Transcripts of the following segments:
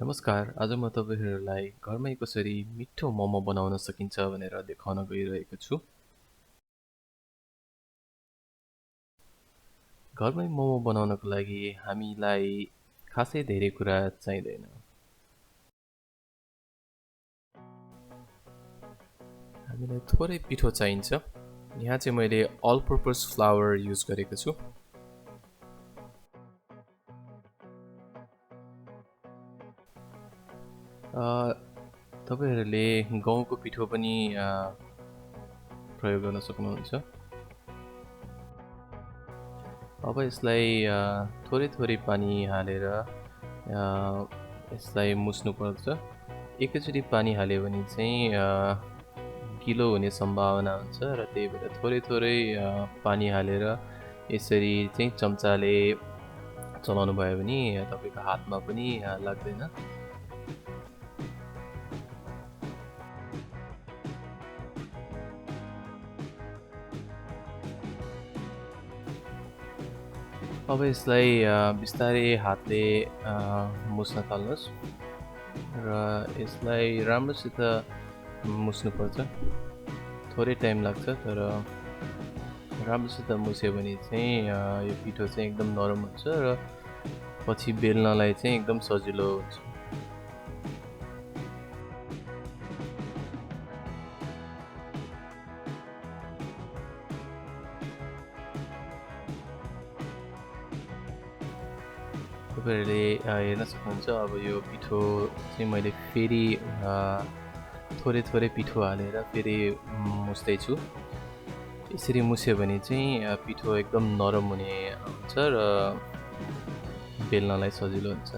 नमस्कार। आज म तपाईहरुलाई घरमै कसरी मिठो मोमो बनाउन सकिन्छ भनेर देखाउन गइरहेको छु। घरमै मोमो बनाउनको लागि हामीलाई खासै धेरै कुरा चाहिँदैन। हामीलाई थोरै पिठो चाहिन्छ। यहाँ चाहिँ मैले अल पर्पस फ्लावर युज गरेको छु। तपाईहरुले गहुँको पिठो पनि प्रयोग गर्न सक्नुहुन्छ। अब यसलाई थोरै थोरै पानी हालेर यसलाई मुस्नु पर्छ। एकैचोटी पानी हाल्यो भने चाहिँ गिलो हुने सम्भावना हुन्छ र त्यही भएर थोरै थोरै पानी हालेर यसरी चाहिँ चम्चाले चलाउनु भयो भने तपाईको हातमा पनि लाग्दैन। अब यसलाई बिस्तारै हातले मुस्न थाल्नुस् र यसलाई राम्रोसित मुस्नुपर्छ। थोरै टाइम लाग्छ तर राम्रोसित मुस्यो भने चाहिँ यो पिठो चाहिँ एकदम नरम हुन्छ र पछि बेल्नलाई चाहिँ एकदम सजिलो हुन्छ। तपाईहरुले हेर्न सक्नुहुन्छ अब यो पिठो चाहिँ मैले फेरि थोरै थोरै पिठो हालेर फेरि मुस्दै छु। यसरी मुस्यो भने चाहिँ पिठो एकदम नरम हुने हुन्छ र बेल्नलाई सजिलो हुन्छ।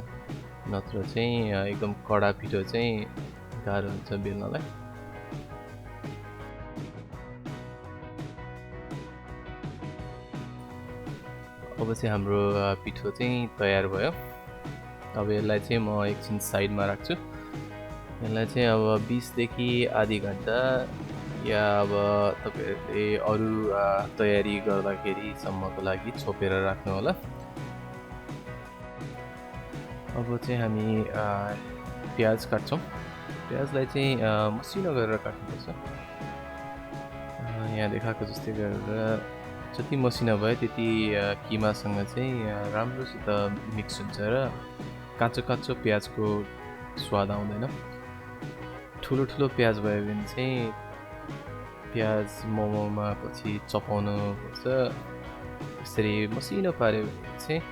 नत्र चाहिँ एकदम कडा पिठो चाहिँ गाह्रो हुन्छ बेल्नलाई। अब चाहिँ हाम्रो पिठो चाहिँ तयार भयो। अब यसलाई चाहिँ म एकछिन साइडमा राख्छु। यसलाई चाहिँ अब 20 देखि आधी घण्टा या अब तपाईहरुले अरु तयारी गर्दाखेरि सम्मको लागि छोपेर राख्नु होला। अब चाहिँ हामी प्याज काट्छौं। प्याजलाई चाहिँ मसिनो गरेर काट्नुपर्छ। यहाँ देखाएको जस्तै गरेर जति मसिनो भयो त्यति किमासँग चाहिँ राम्रोसित मिक्स हुन्छ र काँचो काँचो प्याजको स्वाद आउँदैन। ठुलो ठुलो प्याज भयो भने चाहिँ प्याज मोमोमा पछि चपाउनु पर्छ। यसरी मसिनो पार्यो भने चाहिँ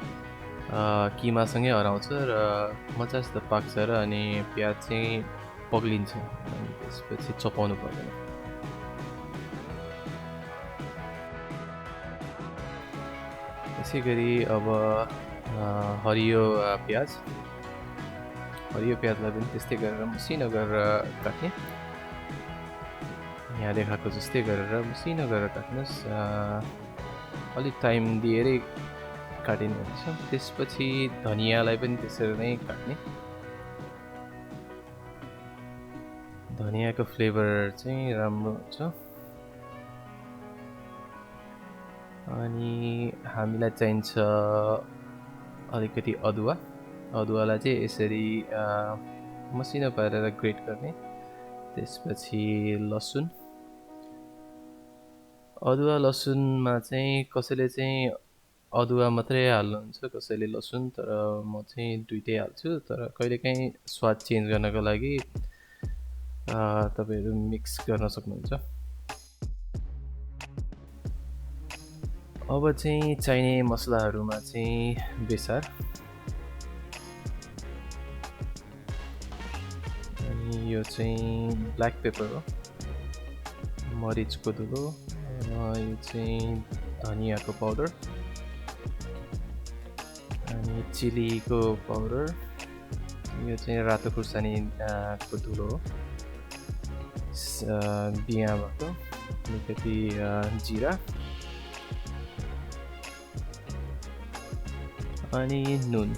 किमासँगै हराउँछ र मजासित पाक्छ र अनि प्याज चाहिँ पग्लिन्छ। अनि त्यसपछि चपाउनु पर्दैन। यसैगरी अब हरियो प्याजलाई पनि त्यस्तै गरेर मसिनो गरेर काट्ने। यहाँ देखाएको जस्तै गरेर मसिनो गरेर काट्नुस्। अलि टाइम दिएरै काटिनु हुन्छ। त्यसपछि धनियालाई पनि त्यसरी नै काट्ने। धनियाको फ्लेभर चाहिँ राम्रो हुन्छ। अनि हामीलाई चाहिन्छ अलिकति अदुवा। अदुवालाई चाहिँ यसरी मसिनो पारेर ग्रेट गर्ने। त्यसपछि लसुन। अदुवा लसुनमा चाहिँ कसैले चाहिँ अदुवा मात्रै हाल्नुहुन्छ, कसैले लसुन, तर म चाहिँ दुईटै हाल्छु। तर कहिलेकाहीँ स्वाद चेन्ज गर्नको लागि तपाईहरु मिक्स गर्न सक्नुहुन्छ। अब चाहिँ चाहिने मसलाहरुमा चाहिँ बेसार, अनि यो चाहिँ ब्ल्याक पेपर हो, मरिचको धुलो, यो चाहिँ धनियाको पाउडर, अनि चिलीको पाउडर, यो चाहिँ रातो खुर्सानीको धुलो हो, बिया भएको अलिकति जिरा, अनि नुन।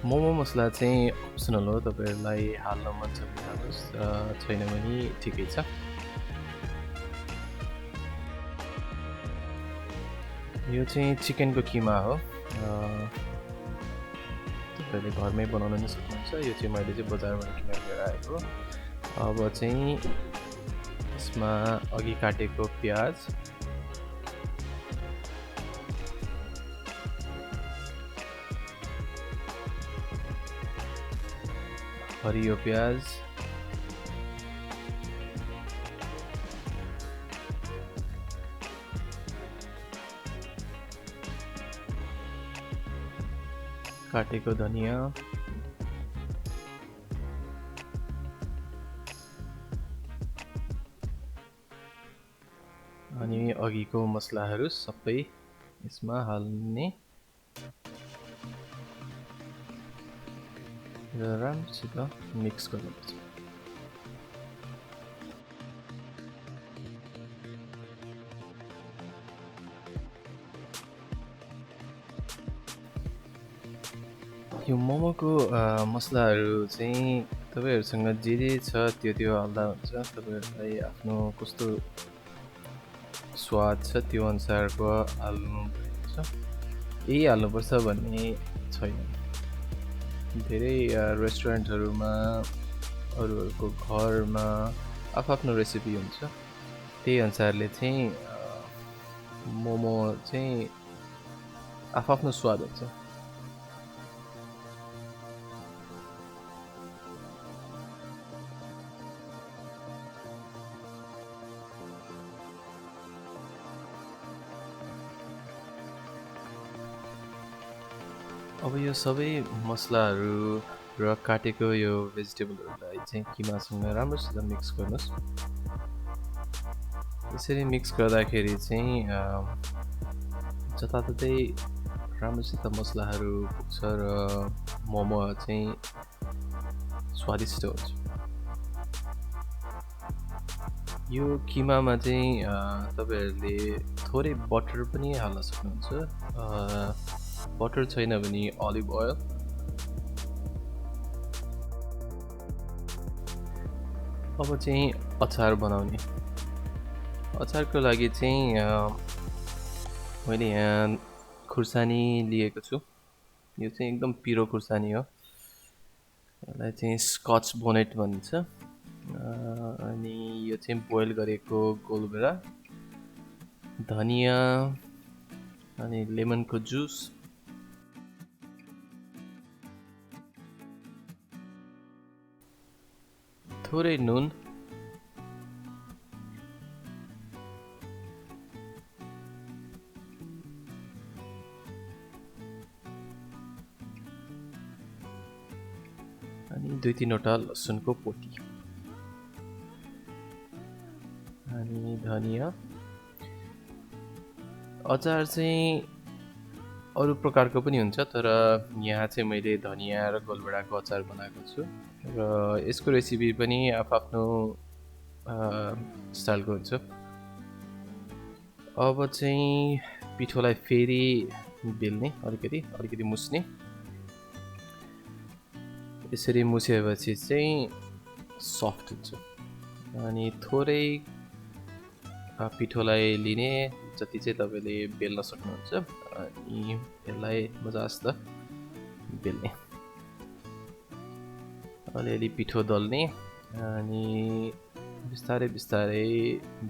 मोमो मसला चाहिँ अप्सनल हो, तपाईहरुलाई हाल्न मन छ भने हाल्नुस्, छैन भने ठिकै छ। यो चाहिँ चिकनको किमा हो। तपाईँले घरमै बनाउन नि सक्नुहुन्छ। यो चाहिँ मैले चाहिँ बजारबाट किनेर लिएर आएको। अब चाहिँ यसमा अघि काटेको प्याज, हरियो प्याज, काटेको धनिया, अनि अघिको मसलाहरू सबै यसमा हाल्ने र राम्रोसित मिक्स गर्नुपर्छ। यो मोमोको मसलाहरू चाहिँ तपाईँहरूसँग जे छ त्यो हाल्दा हुन्छ। तपाईँहरूलाई आफ्नो कस्तो स्वाद छ त्यो अनुसारको हाल्नुपर्छ। यही हाल्नुपर्छ भन्ने छैन। धेरै रेस्टुरेन्टहरूमा अरूहरूको घरमा आफ्नो रेसिपी हुन्छ, त्यही अनुसारले चाहिँ मोमो चाहिँ आफ्नो स्वाद हुन्छ। अब यो सबै मसलाहरू र काटेको यो भेजिटेबलहरूलाई चाहिँ किमासँग राम्रोसित मिक्स गर्नुहोस्। यसरी मिक्स गर्दाखेरि चाहिँ जताततै राम्रोसित मसलाहरू पुग्छ र मोमो चाहिँ स्वादिष्ट हुन्छ। यो किमामा चाहिँ तपाईँहरूले थोरै बटर पनि हाल्न सक्नुहुन्छ। बटर छैन भने अलिभ ओइल। अब चाहिँ अचार बनाउने। अचारको लागि चाहिँ मैले यहाँ खुर्सानी लिएको छु। यो चाहिँ एकदम पिरो खुर्सानी हो। यसलाई चाहिँ स्कच बोनेट भन्छ। अनि यो चाहिँ बोइल गरेको गोलभेडा, धनिया, अनि लेमनको जुस, थोरै नुन, अनि 2-3वटा लसुनको पोटी, अनि धनिया। अचार चाहिँ अरू प्रकारको पनि हुन्छ, तर यहाँ चाहिँ मैले धनिया र गोलभेडाको अचार बनाएको छु र यसको रेसिपी पनि आफ्नो स्टाइलको हुन्छ। अब चाहिँ पिठोलाई फेरि बेल्ने, अलिकति मुस्ने। यसरी मुसेपछि चाहिँ सफ्ट हुन्छ। अनि थोरै पिठोलाई लिने जति चाहिँ तपाईँले बेल्न सक्नुहुन्छ, अनि यसलाई मजासित बेल्ने। अलिअलि पिठो दल्ने, अनि बिस्तारै बिस्तारै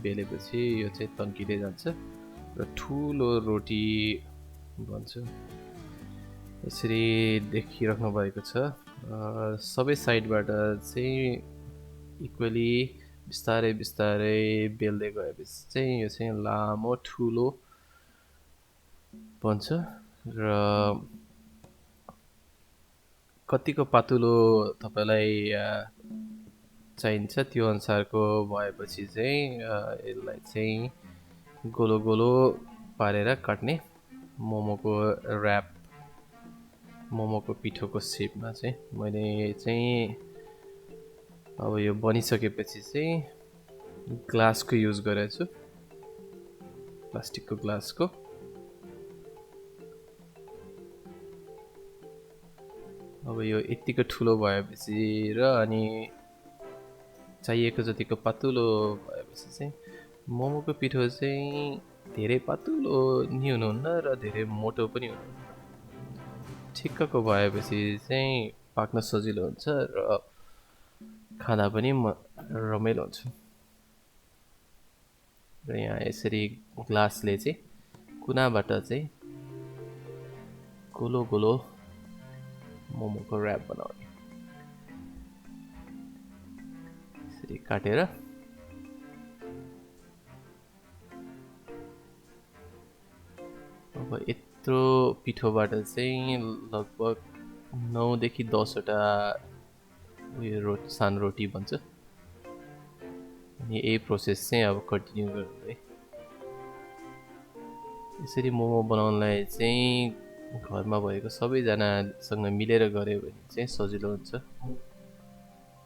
बेलेपछि यो चाहिँ तन्किँदै जान्छ र ठुलो रोटी बन्छ। यसरी देखिराख्नु भएको छ। सबै साइडबाट चाहिँ इक्वली बिस्तारै बिस्तारै बेल्दै गएपछि चाहिँ यो चाहिँ लामो ठुलो बन्छ र कतिको पातुलो तपाईँलाई चाहिन्छ त्यो अनुसारको भएपछि चाहिँ यसलाई चाहिँ गोलो गोलो पारेर काट्ने। मोमोको ऱ्याप, मोमोको पिठोको सेपमा चाहिँ मैले चाहिँ अब यो बनिसकेपछि चाहिँ ग्लासको युज गरेको छु, प्लास्टिकको ग्लासको। अब यो यतिको ठुलो भएपछि र अनि चाहिएको जतिको पातुलो भएपछि चाहिँ मोमोको पिठो चाहिँ धेरै पातलो नि हुनुहुन्न र धेरै मोटो पनि हुनुहुन्न। ठिक्कको भएपछि चाहिँ पाक्न सजिलो हुन्छ र खाँदा पनि रमाइलो हुन्छ। र यहाँ यसरी ग्लासले चाहिँ कुनाबाट चाहिँ गोलो गोलो मोमोको र्याप बनाउने, यसरी काटेर अब यत्रो पिठोबाट चाहिँ लगभग 9 देखि 10 वटा उयो सानो रोटी बन्छ। अनि यही प्रोसेस चाहिँ अब कन्टिन्यू गर्नु है। यसरी मोमो बनाउनलाई चाहिँ घरमा भएको सबैजनासँग मिलेर गऱ्यो भने चाहिँ सजिलो हुन्छ।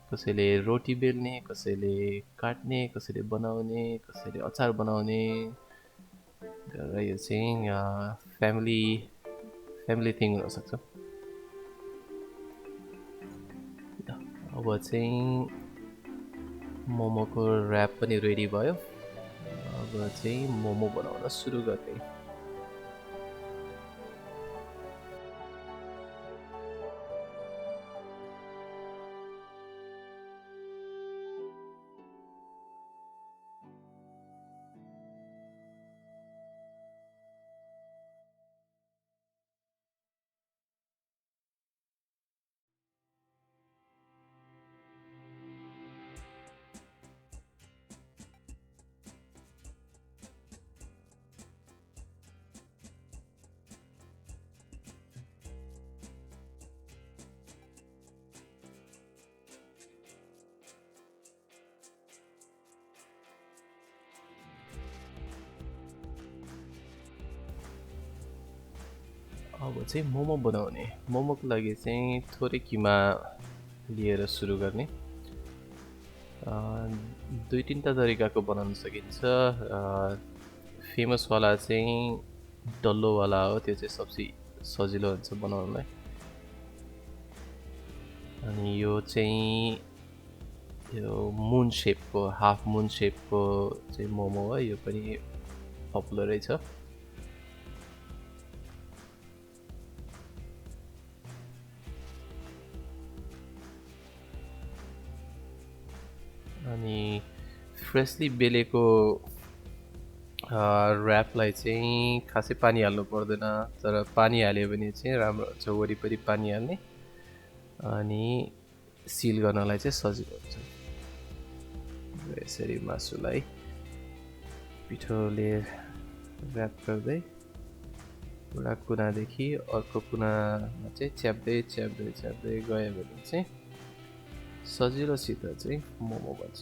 कसैले रोटी बेल्ने, कसैले काट्ने, कसैले बनाउने, कसैले अचार बनाउने गरेर यो चाहिँ फ्यामिली थिङ हुनसक्छ। अब चाहिँ मोमोको र्याप पनि रेडी भयो। अब चाहिँ मोमो बनाउन सुरु गर्ने। अब चाहिँ मोमो बनाउने। मोमोको लागि चाहिँ थोरै किमा लिएर सुरु गर्ने। 2-3टा तरिकाको बनाउन सकिन्छ। फेमसवाला चाहिँ डल्लोवाला हो, त्यो चाहिँ सबसे सजिलो हुन्छ बनाउनलाई। अनि यो चाहिँ यो मुन शेपको, हाफ मुन शेपको चाहिँ मोमो हो, यो पनि पपुलरै छ। अनि फ्रेसली बेलेको र्यापलाई चाहिँ खासै पानी हाल्नु पर्दैन, तर पानी हाल्यो भने चाहिँ राम्रो हुन्छ। वरिपरि पानी हाल्ने अनि सिल गर्नलाई चाहिँ सजिलो हुन्छ। यसरी मासुलाई पिठोले र्याप गर्दै एउटा कुनादेखि अर्को कुनामा चाहिँ च्याप्दै च्याप्दै च्याप्दै गयो भने चाहिँ सजिलोसित चाहिँ मोमो बन्छ।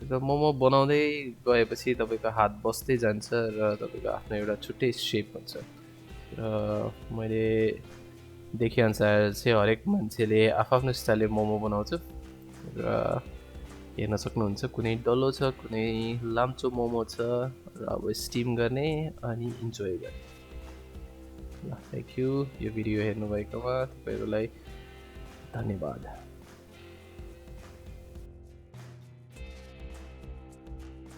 र मोमो बनाउँदै गएपछि तपाईँको हात बस्दै जान्छ र तपाईँको आफ्नो एउटा छुट्टै सेप हुन्छ। र मैले देखेअनुसार चाहिँ हरेक मान्छेले आफ्नो स्टाइलले मोमो बनाउँछ। र हेर्न सक्नुहुन्छ कुनै डल्लो छ, कुनै लाम्चो मोमो छ, र अब स्टिम गर्ने अनि इन्जोय गर्ने। ल, थ्याङ्क यू। यो भिडियो हेर्नुभएकोमा तपाईँहरूलाई धन्यवाद।